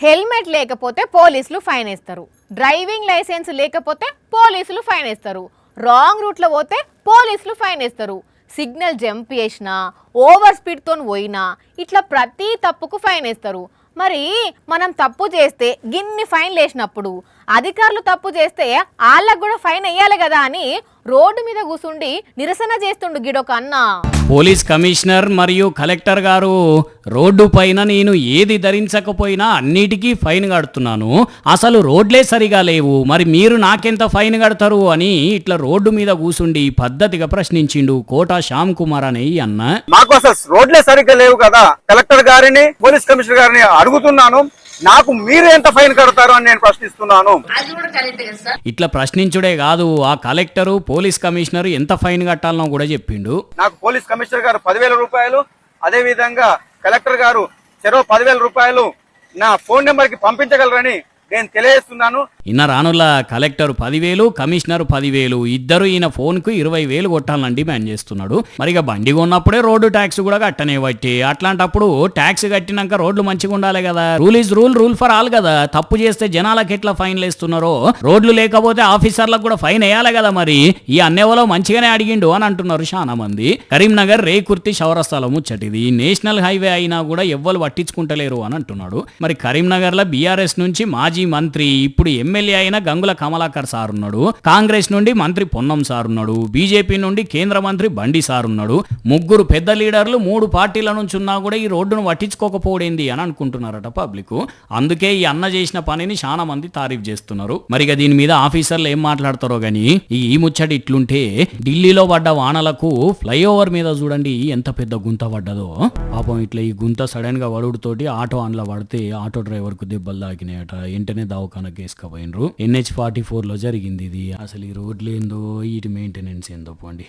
Helmet లేకపోతే పోలీసులు fine వేస్తారు, డ్రైవింగ్ లైసెన్స్ లేకపోతే పోలీసులు ఫైన్ వేస్తారు, రాంగ్ రూట్లో పోతే పోలీసులు ఫైన్ వేస్తారు, సిగ్నల్ జంప్ చేసినా ఓవర్ స్పీడ్తో పోయినా ఇట్లా ప్రతి తప్పుకు ఫైన్ వేస్తారు. మరి మనం తప్పు చేస్తే గిన్ని ఫైన్లు వేసినప్పుడు అధికారులు తప్పు చేస్తే వాళ్ళకు కూడా ఫైన్ వేయాలి కదా అని రోడ్డు మీద కూర్చుండి నిరసన చేస్తుండు గిడొక అన్న. పోలీస్ కమిషనర్ మరియు కలెక్టర్ గారు, రోడ్డు పైన నేను ఏది ధరించకపోయినా అన్నిటికీ ఫైన్ కడుతున్నాను, అసలు రోడ్లే సరిగా లేవు, మరి మీరు నాకెంత ఫైన్ కడతారు అని ఇట్లా రోడ్డు మీద కూసుండి పద్ధతిగా ప్రశ్నించిండు కోటా శ్యామ్ కుమార్ అనే ఈ అన్న. మాకు అసలు రోడ్లే సరిగ్గా లేవు కదా, కలెక్టర్ గారిని పోలీస్ కమిషనర్ గారిని అడుగుతున్నాను, నాకు మీరు ఎంత ఫైన్ కడతారు అని నేను ప్రశ్నిస్తున్నాను. ఇట్లా ప్రశ్నించుడే కాదు, ఆ కలెక్టర్ పోలీస్ కమిషనర్ ఎంత ఫైన్ కట్టాలనో కూడా చెప్పిండు. నాకు పోలీస్ కమిషనర్ గారు 10,000 రూపాయలు, అదే విధంగా కలెక్టర్ గారు చెరో 10,000 రూపాయలు నా ఫోన్ నెంబర్ కి పంపించగలరని నేను తెలియజేస్తున్నాను. ఇన్న రానుల కలెక్టర్ 10,000, కమిషనర్ 10,000, ఇద్దరు ఈయన ఫోన్ కు 20,000 కొట్టాలని డిమాండ్ చేస్తున్నాడు. మరి ఇక బండి కొన్నప్పుడే రోడ్డు ట్యాక్స్ కూడా కట్టనే బట్టి, అట్లాంటప్పుడు ట్యాక్స్ కట్టినాక రోడ్లు మంచిగా ఉండాలి కదా. Rule is rule, rule for all కదా. తప్పు చేస్తే జనాలకు ఎట్లా ఫైన్లు వేస్తున్నారో రోడ్లు లేకపోతే ఆఫీసర్లకు కూడా ఫైన్ వేయాలి కదా. మరి ఈ అన్నేవలో మంచిగానే అడిగిండు అని అంటున్నారు చాలా మంది. కరీంనగర్ రేకుర్తి చౌరస్తాలో ముచ్చటిది. నేషనల్ హైవే అయినా కూడా ఎవ్వరు పట్టించుకుంటలేరు అని అంటున్నాడు. మరి కరీంనగర్ లో బీఆర్ఎస్ నుంచి మాజీ మంత్రి, ఇప్పుడు ఎమ్మెల్యే అయిన గంగుల కమలాకర్ సార్ ఉన్నాడు, కాంగ్రెస్ నుండి మంత్రి పొన్నం సార్ ఉన్నాడు, బీజేపీ నుండి కేంద్ర మంత్రి బండి సార్ ఉన్నాడు. ముగ్గురు పెద్ద లీడర్లు 3 పార్టీల నుంచి ఉన్నా కూడా ఈ రోడ్డును పట్టించుకోకపోయింది అని అనుకుంటున్నారట పబ్లిక్. అందుకే ఈ అన్న చేసిన పనిని చాలా మంది తారీఫ్ చేస్తున్నారు. మరిగా దీని మీద ఆఫీసర్లు ఏం మాట్లాడతారో గానీ ఈ ముచ్చటి ఇట్లుంటే, ఢిల్లీలో పడ్డ వానలకు ఫ్లైఓవర్ మీద చూడండి ఎంత పెద్ద గుంత పడ్డదో. పాపం ఇట్లా ఈ గుంత సడన్ గా వడుడుతోటి ఆటో అందులో పడితే ఆటో డ్రైవర్ కు దెబ్బలు తాకినాయట. వెంటనే దవాఖానకు వేసుకపోయినరు. NH 44 లో జరిగింది ఇది. అసలు ఈ రోడ్లు ఏందో, వీటి మెయింటెనెన్స్ ఏందో పోండి.